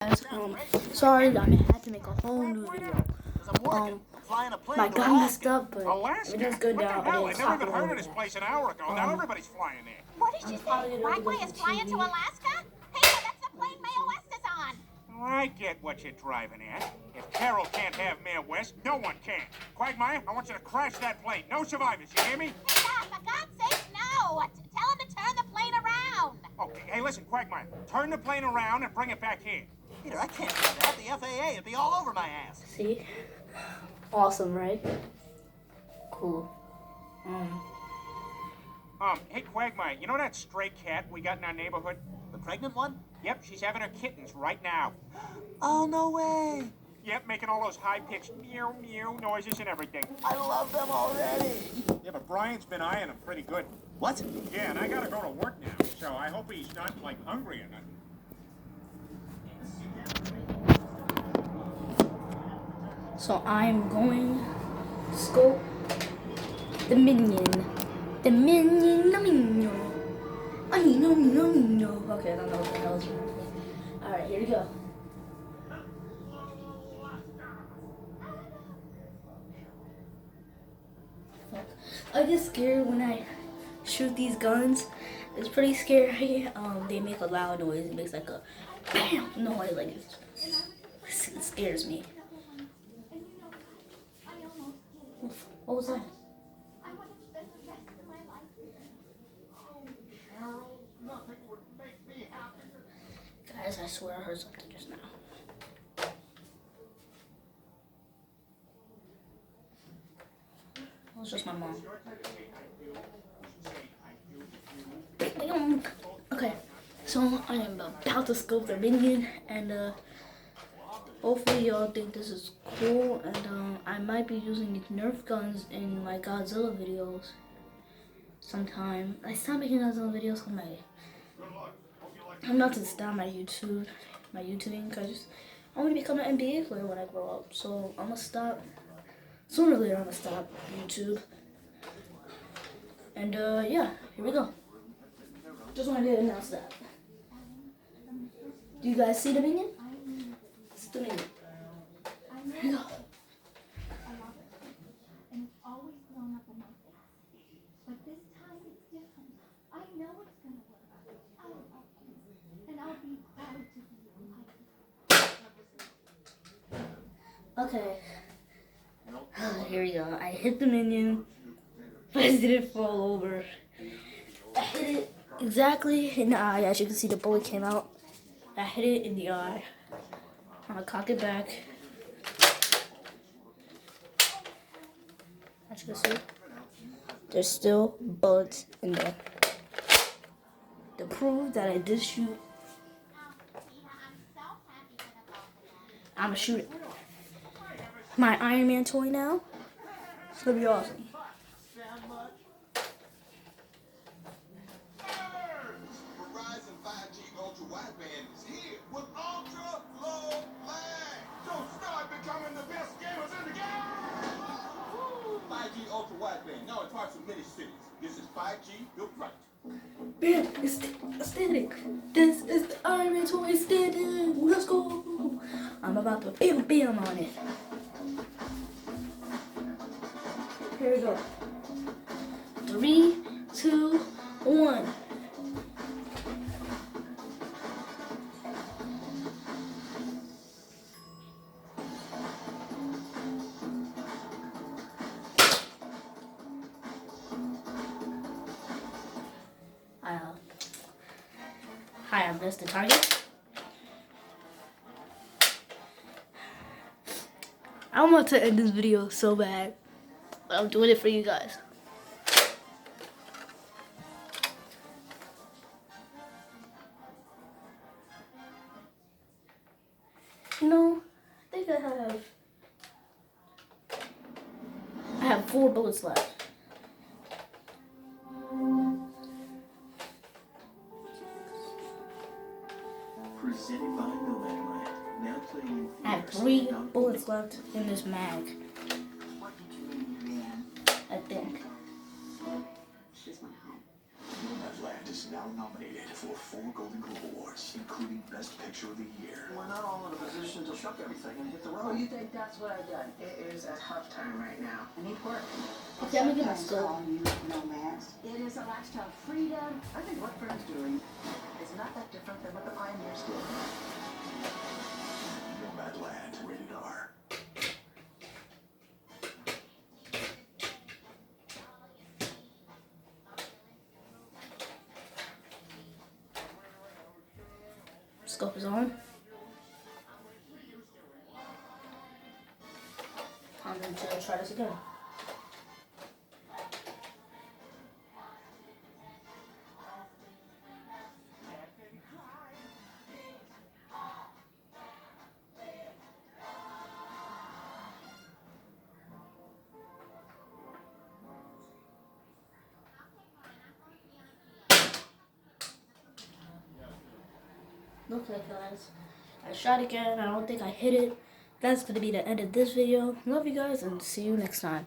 guys. Sorry, I had to make a whole new video. My gun messed up, but everything's good now. I never even heard of this place an hour ago. Now everybody's flying there. What did you say? Broadway is flying to Alaska? Hey, that's the plane Mae West is on. Well, I get what you're driving at. If Carol can't have Mae West, no one can. Quagmire, I want you to crash that plane. No survivors, you hear me? Hey, Doc, for God's sake, no. Tell him to turn the plane around. Okay, hey, listen, Quagmire. Turn the plane around and bring it back here. Peter, I can't do that. The FAA would be all over my ass. See? Awesome, right? Cool. Hey, Quagmire, you know that stray cat we got in our neighborhood? The pregnant one? Yep, she's having her kittens right now. Oh, no way. Yep, making all those high-pitched meow meow noises and everything. I love them already. Yeah, but Brian's been eyeing them pretty good. What? Yeah, and I gotta go to work now, so I hope he's not, like, hungry or nothing. So I'm going to scope the minion. The minion, the minion. Okay, I don't know what the hell is wrong with me. Alright, here we go. I get scared when I shoot these guns. It's pretty scary. They make a loud noise. It makes like a bam noise. Like it scares me. What was that? Guys, I swear I heard something just now. It was just my mom. Okay, so I am about to scope the minion, and hopefully y'all think this is cool, and I might be using these nerf guns in my Godzilla videos sometime. I stopped making Godzilla videos on I'm about to stop my YouTubing, because I want to become an NBA player when I grow up. So I'm gonna stop. Sooner or later, I'm gonna stop YouTube. And yeah, here we go. Just wanted to announce that. Do you guys see the minion? It's the minion. Here we go. Okay. Here we go. I hit the minion, but it didn't fall over. I hit it exactly in the eye. As you can see, the bullet came out. I hit it in the eye. I'm gonna cock it back. As you can see, there's still bullets in there. To prove that I did shoot, I'm gonna shoot it. My Iron Man toy now. It's gonna be awesome. Verizon 5G Ultra Wideband is here with ultra low lag. So start becoming the best gamers in the game. 5G Ultra Wideband now in parts of many cities. This is 5G built right. Bam! It's aesthetic. This is the Iron Man toy aesthetic. Let's go. I'm about to bam on it. Here we go. 3, 2, 1. Hi, I missed the target. I want to end this video so bad. I'm doing it for you guys. No, I think I have 4 bullets left. Presented by Nomadland. Now playing. I have 3 bullets left in this mag. I think. She's my home. Nomadland is now nominated for 4 Golden Globe Awards, including Best Picture of the Year. We're not all shuck everything and hit the Oh, road. you think that's what I done? It is at half time right now. I need work. Okay, I'm gonna get my scope. Call you nomads. It is a lifestyle of freedom. I think what Fern's doing is not that different than what the pioneers did. Nomadland, rated R. Scope is on. I'm going to try this again. Okay, guys, I shot again. I don't think I hit it. That's going to be the end of this video. Love you guys and see you next time.